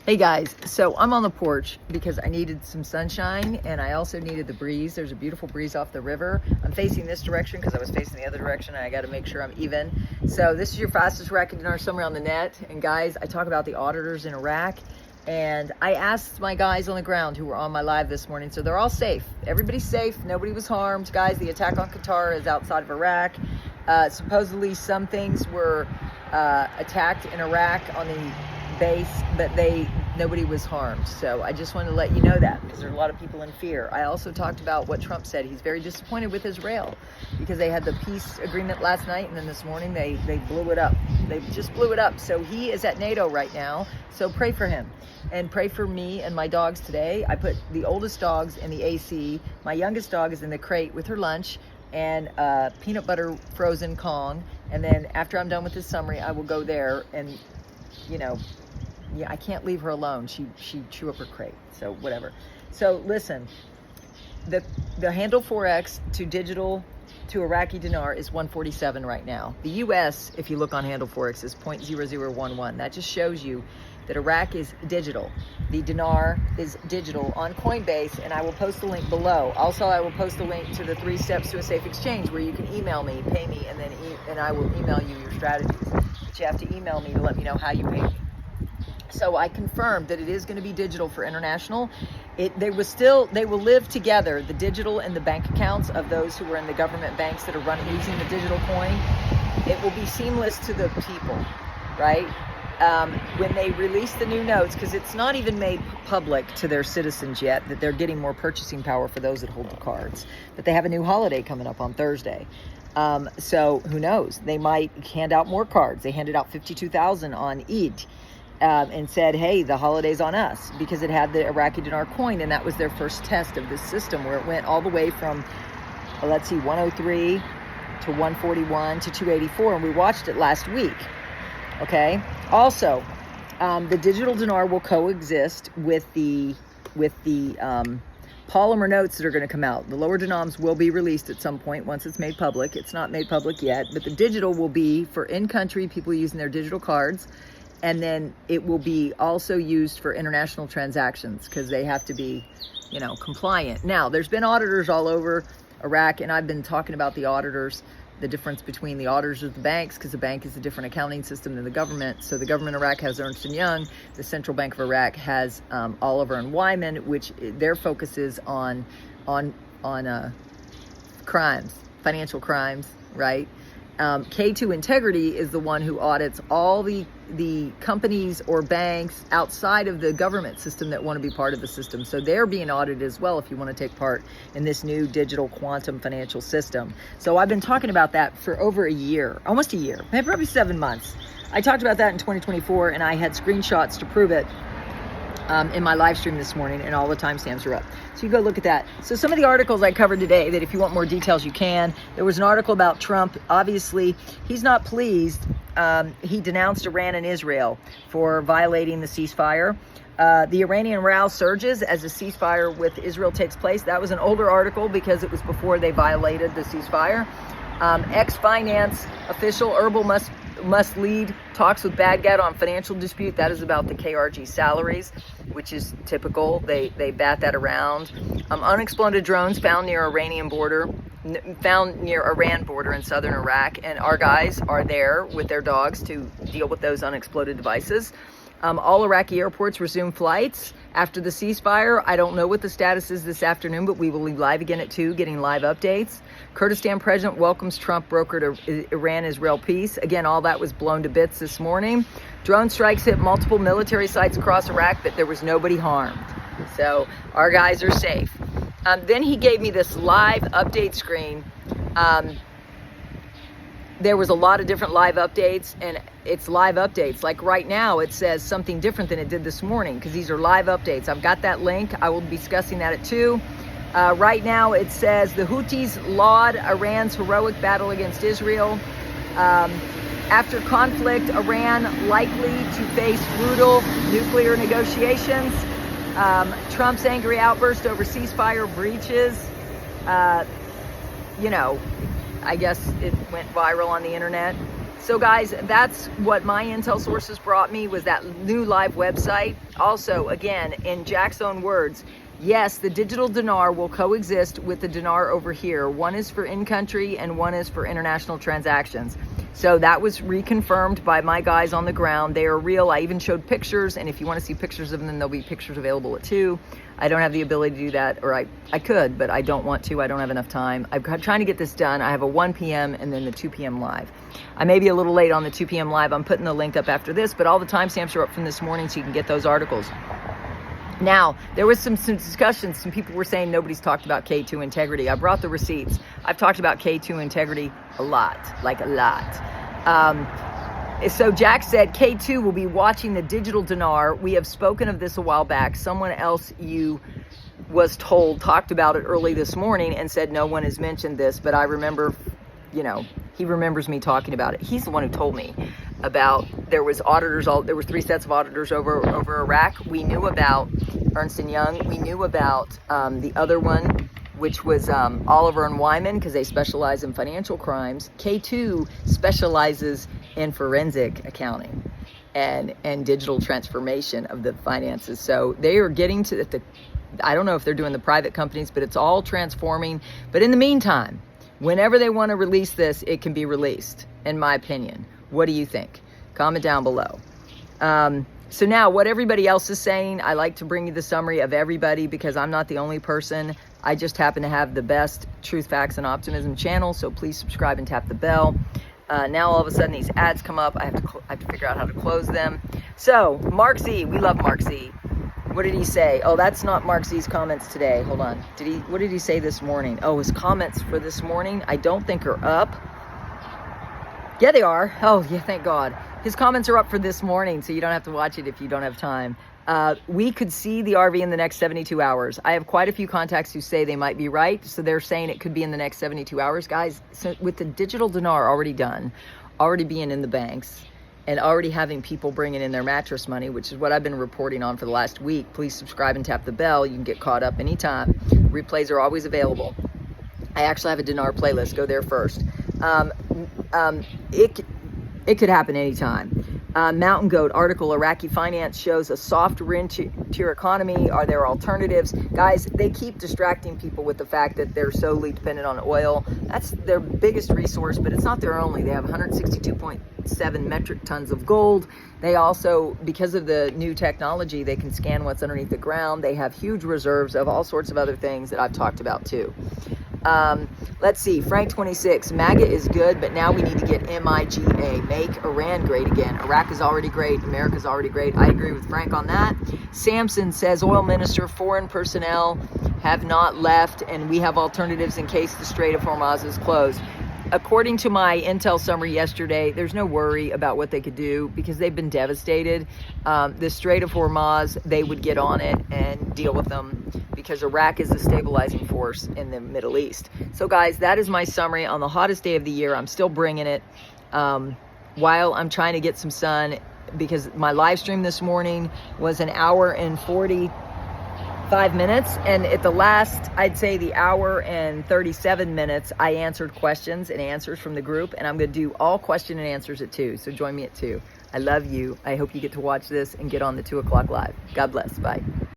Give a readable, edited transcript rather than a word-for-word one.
Hey guys, so I'm on the porch because I needed some sunshine and I also needed the breeze. There's a beautiful breeze off the river. I'm facing this direction because I was facing the other direction and I got to make sure I'm even. So this is your fastest Iraqi dinar somewhere on the net. And guys, I talk about the auditors in Iraq, and I asked my guys on the ground who were on my live this morning. So they're all safe. Everybody's safe. Nobody was harmed. Guys, the attack on Qatar is outside of Iraq. Supposedly some things were attacked in Iraq on the base, but nobody was harmed. So I just wanted to let you know that because there's a lot of people in fear. I also talked about what Trump said. He's very disappointed with Israel because they had the peace agreement last night, and then this morning they blew it up. They just blew it up. So he is at NATO right now. So pray for him and pray for me and my dogs today. I put the oldest dogs in the AC. My youngest dog is in the crate with her lunch and peanut butter frozen Kong. And then after I'm done with this summary, I will go there and, you know, yeah, I can't leave her alone. She chew up her crate, so whatever. So listen, the handle Forex to digital to Iraqi dinar is 147 right now. The US, if you look on handle Forex, is 0.0011. That just shows you that Iraq is digital. The dinar is digital on Coinbase, and I will post the link below. Also, I will post the link to the 3 steps to a safe exchange where you can email me, pay me, and then and I will email you your strategies. But you have to email me to let me know how you pay me. So I confirmed that it is going to be digital for international. They will live together, the digital and the bank accounts of those who are in the government banks that are using the digital coin. It will be seamless to the people, right? When they release the new notes, because it's not even made public to their citizens yet that they're getting more purchasing power for those that hold the cards. But they have a new holiday coming up on Thursday. So who knows? They might hand out more cards. They handed out 52,000 on Eid. And said, hey, the holiday's on us, because it had the Iraqi dinar coin, and that was their first test of this system where it went all the way from, 103 to 141 to 284, and we watched it last week, okay? Also, the digital dinar will coexist with the polymer notes that are going to come out. The lower denoms will be released at some point once it's made public. It's not made public yet, but the digital will be for in-country people using their digital cards. And then it will be also used for international transactions because they have to be, compliant. Now, there's been auditors all over Iraq, and I've been talking about the auditors, the difference between the auditors of the banks, because the bank is a different accounting system than the government. So the government of Iraq has Ernst & Young. The Central Bank of Iraq has Oliver and Wyman, which their focus is on crimes, financial crimes, right? K2 Integrity is the one who audits all the companies or banks outside of the government system that want to be part of the system. So they're being audited as well if you want to take part in this new digital quantum financial system. So I've been talking about that for over a year, almost a year, maybe probably 7 months. I talked about that in 2024, and I had screenshots to prove it in my live stream this morning, and all the timestamps are up. So you go look at that. So some of the articles I covered today, that if you want more details, you can. There was an article about Trump. Obviously, he's not pleased. He denounced Iran and Israel for violating the ceasefire. The Iranian row surges as a ceasefire with Israel takes place. That was an older article because it was before they violated the ceasefire. Ex-finance official Herbal must lead talks with Baghdad on financial dispute. That is about the KRG salaries, which is typical. They bat that around. Unexploded drones found near Iran border in southern Iraq, and our guys are there with their dogs to deal with those unexploded devices. All Iraqi airports resume flights after the ceasefire. I don't know what the status is this afternoon, but we will be live again at 2, getting live updates. Kurdistan president welcomes Trump brokered Iran-Israel peace. Again, all that was blown to bits this morning. Drone strikes hit multiple military sites across Iraq, but there was nobody harmed. So our guys are safe. Then he gave me this live update screen. There was a lot of different live updates, and it's live updates. Like right now, it says something different than it did this morning because these are live updates. I've got that link. I will be discussing that at 2. Right now, it says the Houthis laud Iran's heroic battle against Israel. After conflict, Iran likely to face brutal nuclear negotiations. Trump's angry outburst over ceasefire breaches. I guess it went viral on the internet. So guys, that's what my intel sources brought me, was that new live website. Also, again, in Jack's own words, yes, the digital dinar will coexist with the dinar over here. One is for in-country and one is for international transactions. So that was reconfirmed by my guys on the ground. They are real. I even showed pictures, and if you want to see pictures of them, there'll be pictures available at 2. I don't have the ability to do that, or I could, but I don't want to. I don't have enough time. I'm trying to get this done. I have a 1 p.m. and then the 2 p.m. live. I may be a little late on the 2 p.m. live. I'm putting the link up after this, but all the timestamps are up from this morning, so you can get those articles. Now, there was some discussions. Some people were saying nobody's talked about K2 integrity. I brought the receipts. I've talked about K2 integrity a lot, like a lot. So Jack said K2 will be watching the digital dinar. We have spoken of this a while back. Someone else you was told talked about it early this morning and said no one has mentioned this, but I remember, you know, he remembers me talking about it. He's the one who told me about there was auditors, there was 3 sets of auditors over Iraq. We knew about Ernst & Young. We knew about the other one, which was Oliver and Wyman, because they specialize in financial crimes. K2 specializes in forensic accounting and digital transformation of the finances. So they are getting to I don't know if they're doing the private companies, but it's all transforming. But in the meantime, whenever they want to release this, it can be released, in my opinion. What do you think? Comment down below. So now what everybody else is saying, I like to bring you the summary of everybody because I'm not the only person. I just happen to have the best Truth, Facts, and Optimism channel, so please subscribe and tap the bell. Now all of a sudden these ads come up. I have to figure out how to close them. So Mark Z, we love Mark Z. What did he say? Oh, that's not Mark Z's comments today. Hold on. What did he say this morning? Oh, his comments for this morning, I don't think are up. Yeah, they are. Oh, yeah, thank God. His comments are up for this morning, so you don't have to watch it if you don't have time. We could see the RV in the next 72 hours. I have quite a few contacts who say they might be right, so they're saying it could be in the next 72 hours. Guys, so with the digital dinar already done, already being in the banks, and already having people bringing in their mattress money, which is what I've been reporting on for the last week, please subscribe and tap the bell. You can get caught up anytime. Replays are always available. I actually have a dinar playlist. Go there first. It could happen anytime. Mountain Goat article, Iraqi finance shows a soft rent to your economy. Are there alternatives? Guys, they keep distracting people with the fact that they're solely dependent on oil. That's their biggest resource, but it's not their only. They have 162.7 metric tons of gold. They also, because of the new technology, they can scan what's underneath the ground. They have huge reserves of all sorts of other things that I've talked about too. Let's see, Frank 26, MAGA is good, but now we need to get MIGA, make Iran great again. Iraq is already great, America's already great. I agree with Frank on that. Samson says, oil minister, foreign personnel have not left, and we have alternatives in case the Strait of Hormuz is closed. According to my intel summary yesterday, there's no worry about what they could do because they've been devastated. The Strait of Hormuz, they would get on it and deal with them because Iraq is the stabilizing force in the Middle East. So guys, that is my summary on the hottest day of the year. I'm still bringing it while I'm trying to get some sun because my live stream this morning was 1 hour and 45 minutes, and at the last, I'd say the 1 hour and 37 minutes, I answered questions and answers from the group, and I'm going to do all question and answers at 2, so join me at 2. I love you. I hope you get to watch this and get on the 2 o'clock live. God bless. Bye.